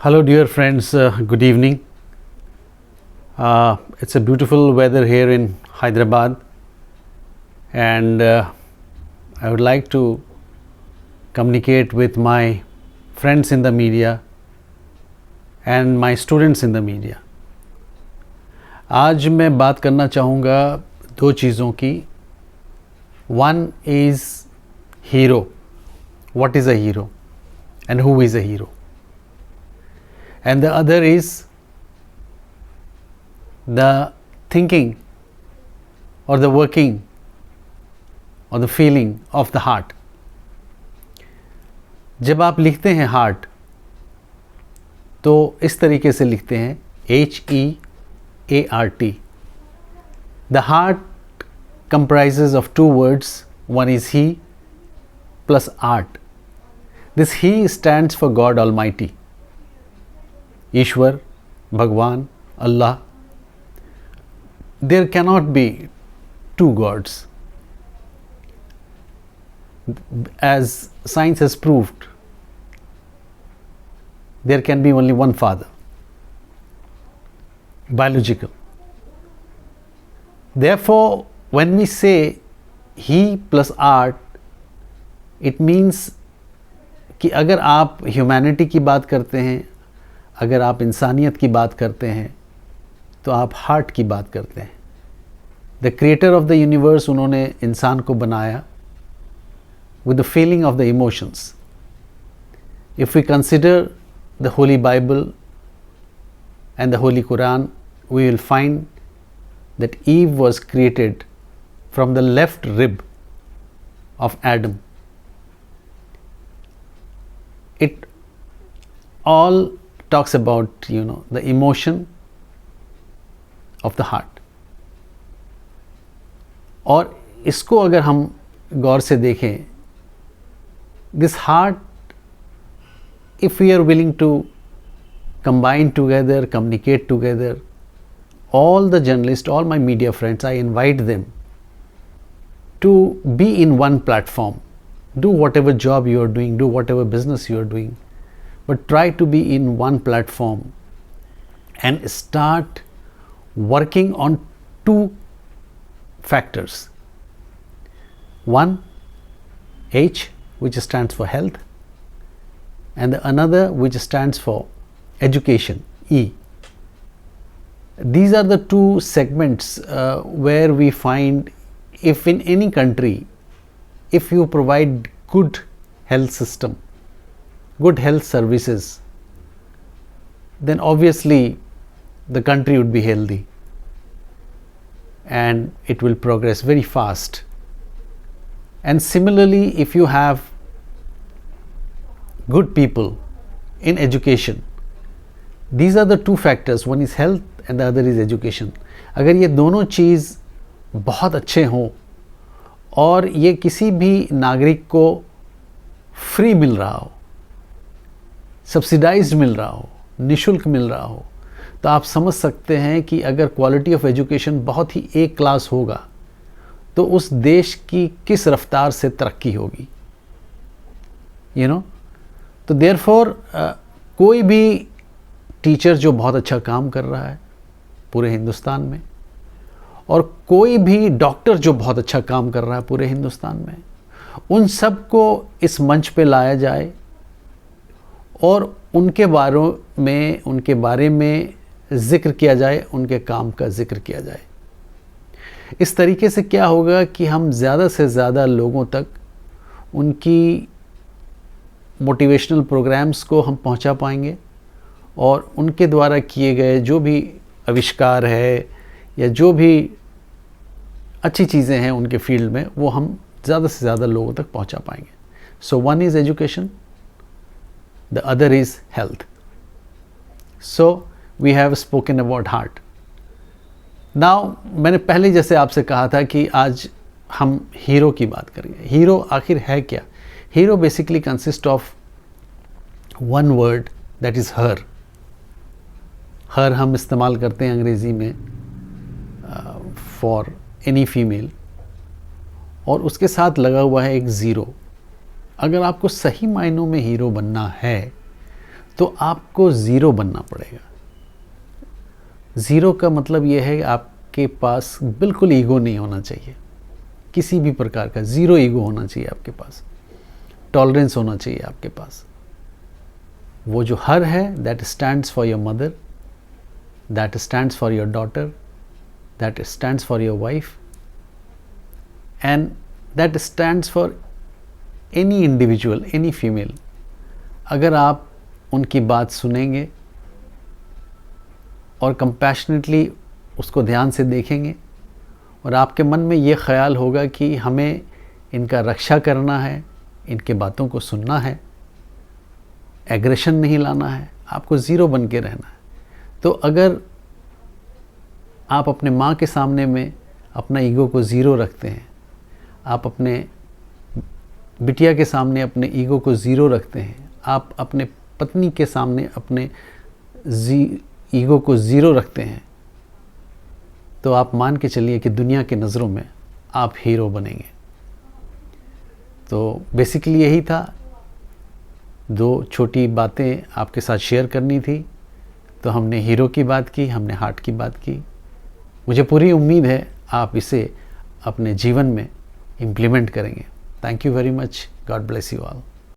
Hello, dear friends. Good evening. It's a beautiful weather here in Hyderabad, and I would like to communicate with my friends in the media and my students in the media. आज मैं बात करना चाहूँगा दो चीज़ों की. One is hero. What is a hero and who is a hero? And the other is the thinking or the working or the feeling of the heart. जब आप लिखते हैं हार्ट तो इस तरीके से लिखते हैं HEART. The heart comprises of two words. One is he plus art. This he stands for God Almighty. Ishwar, Bhagwan, Allah. There cannot be two gods. As science has proved, there can be only one father, biological. Therefore, when we say he plus art, it means कि अगर आप humanity की बात करते हैं, अगर आप इंसानियत की बात करते हैं, तो आप हार्ट की बात करते हैं. The creator of the universe, उन्होंने इंसान को बनाया with the feeling of the emotions. If we consider the Holy Bible and the Holy Quran, we will find that Eve was created from the left rib of Adam. It all talks about, the emotion of the heart. और इसको अगर हम गौर से देखें, this heart, if we are willing to combine together, communicate together, all the journalists, all my media friends, I invite them to be in one platform. Do whatever job you are doing, do whatever business you are doing, but try to be in one platform and start working on two factors. One, H, which stands for health, and the another which stands for education, E. These are the two segments where we find, if in any country, if you provide good health system, good health services, then obviously the country would be healthy and it will progress very fast. And similarly, if you have good people in education, these are the two factors. One is health and the other is education. अगर ये दोनों चीज़ बहुत अच्छे हों और ये किसी भी नागरिक को फ्री मिल रहा हो, सब्सिडाइज्ड मिल रहा हो, निःशुल्क मिल रहा हो, तो आप समझ सकते हैं कि अगर क्वालिटी ऑफ एजुकेशन बहुत ही एक क्लास होगा तो उस देश की किस रफ्तार से तरक्की होगी. तो देयरफॉर कोई भी टीचर जो बहुत अच्छा काम कर रहा है पूरे हिंदुस्तान में, और कोई भी डॉक्टर जो बहुत अच्छा काम कर रहा है पूरे हिंदुस्तान में, उन सब को इस मंच पे लाया जाए और उनके बारे में ज़िक्र किया जाए, उनके काम का ज़िक्र किया जाए. इस तरीके से क्या होगा कि हम ज़्यादा से ज़्यादा लोगों तक उनकी मोटिवेशनल प्रोग्राम्स को हम पहुंचा पाएंगे और उनके द्वारा किए गए जो भी आविष्कार है या जो भी अच्छी चीज़ें हैं उनके फील्ड में, वो हम ज़्यादा से ज़्यादा लोगों तक पहुंचा पाएंगे. So one is education, the other is health. So we have spoken about heart. Now मैंने पहले जैसे आपसे कहा था कि आज हम हीरो की बात करेंगे. हीरो आखिर है क्या? Hero basically consist of one word, that is her. हर हम इस्तेमाल करते हैं अंग्रेज़ी में फॉर एनी फीमेल, और उसके साथ लगा हुआ है एक ज़ीरो. अगर आपको सही मायनों में हीरो बनना है तो आपको ज़ीरो बनना पड़ेगा। ज़ीरो का मतलब ये है कि आपके पास बिल्कुल ईगो नहीं होना चाहिए, किसी भी प्रकार का ज़ीरो ईगो होना चाहिए आपके पास, टॉलरेंस होना चाहिए आपके पास। वो जो हर है, that stands for your mother, that stands for your daughter, that stands for your wife, and that stands for any individual, any female. अगर आप उनकी बात सुनेंगे और कंपैशनेटली उसको ध्यान से देखेंगे और आपके मन में ये ख्याल होगा कि हमें इनका रक्षा करना है, इनके बातों को सुनना है, एग्रेशन नहीं लाना है, आपको ज़ीरो बन के रहना है। तो अगर आप अपने माँ के सामने में अपना ईगो को ज़ीरो रखते हैं, आप अपने बिटिया के सामने अपने ईगो को ज़ीरो रखते हैं, आप अपने पत्नी के सामने अपने ईगो को ज़ीरो रखते हैं, तो आप मान के चलिए कि दुनिया की नज़रों में आप हीरो बनेंगे। तो बेसिकली यही था, दो छोटी बातें आपके साथ शेयर करनी थी। तो हमने हीरो की बात की, हमने हार्ट की बात की। मुझे पूरी उम्मीद है आप इसे अपने जीवन में इम्प्लीमेंट करेंगे। Thank you very much. God bless you all.